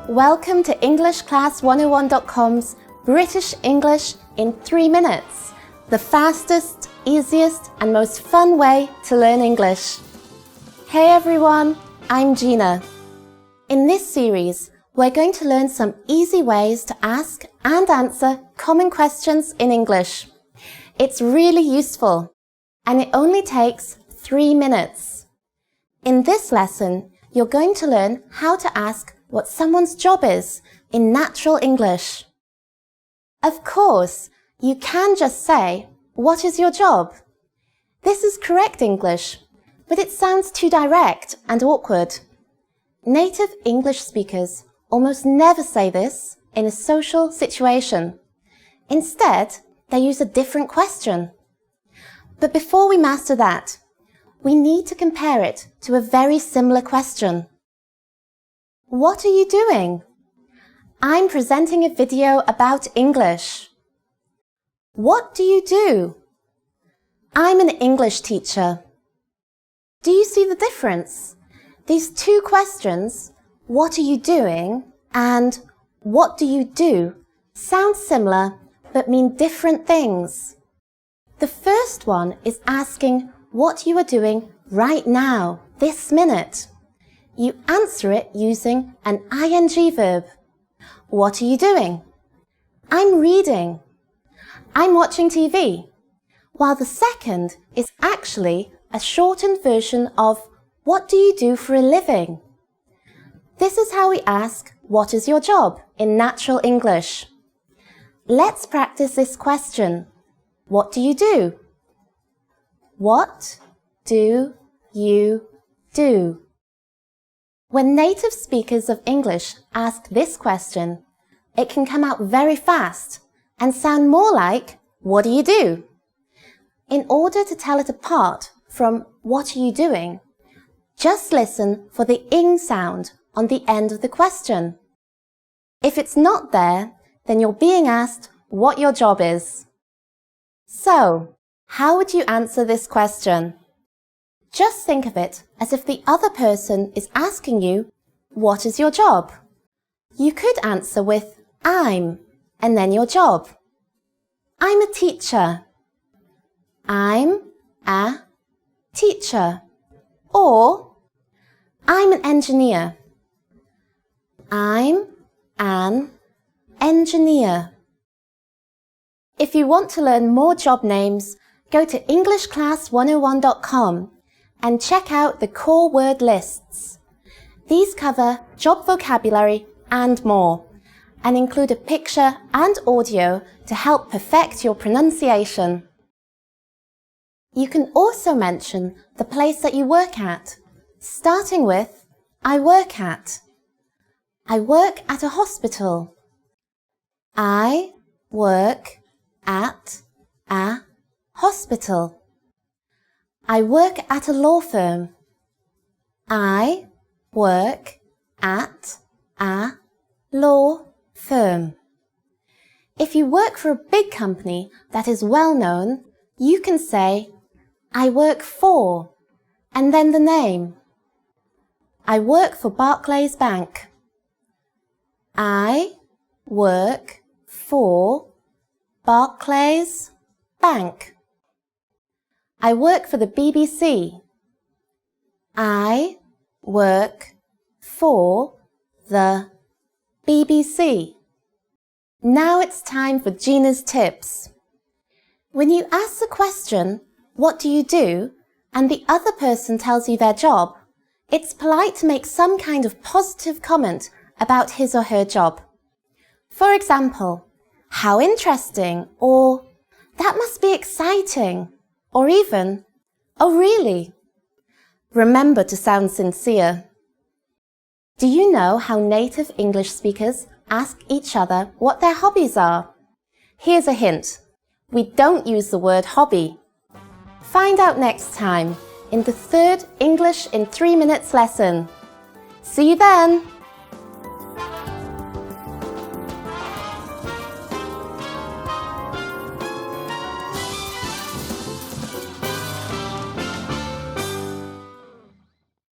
Welcome to EnglishClass101.com's British English in 3 minutes, the fastest, easiest and most fun way to learn English. Hey everyone, I'm Gina. In this series, we're going to learn some easy ways to ask and answer common questions in English. It's really useful, and it only takes 3 minutes. In this lesson, you're going to learn how to ask what someone's job is in natural English. Of course, you can just say, "What is your job?" This is correct English, but it sounds too direct and awkward. Native English speakers almost never say this in a social situation. Instead, they use a different question. But before we master that, we need to compare it to a very similar question. What are you doing? I'm presenting a video about English. What do you do? I'm an English teacher. Do you see the difference? These two questions, what are you doing and what do you do, sound similar but mean different things. The first one is asking what you are doing right now, this minute. You answer it using an ing verb. What are you doing? I'm reading. I'm watching TV. While the second is actually a shortened version of what do you do for a living? This is how we ask what is your job in natural English. Let's practice this question. What do you do? What do you do? When native speakers of English ask this question, it can come out very fast and sound more like, what do you do? In order to tell it apart from what are you doing, just listen for the ing sound on the end of the question. If it's not there, then you're being asked what your job is. So, how would you answer this question? Just think of it as if the other person is asking you, what is your job? You could answer with I'm and then your job. I'm a teacher. I'm a teacher. Or I'm an engineer. I'm an engineer. If you want to learn more job names, go to EnglishClass101.com and check out the core word lists. These cover job vocabulary and more, and include a picture and audio to help perfect your pronunciation. You can also mention the place that you work at, starting with I work at. I work at a hospital. I work at a hospital. I work at a law firm. I work at a law firm. If you work for a big company that is well known, you can say, I work for, and then the name. I work for Barclays Bank. I work for Barclays Bank. I work for the BBC. I work for the BBC. Now it's time for Gina's tips. When you ask the question, what do you do, and the other person tells you their job, it's polite to make some kind of positive comment about his or her job. For example, how interesting, or that must be exciting, or even, oh really? Remember to sound sincere. Do you know how native English speakers ask each other what their hobbies are? Here's a hint. We don't use the word hobby. Find out next time in the third English in 3 minutes lesson. See you then!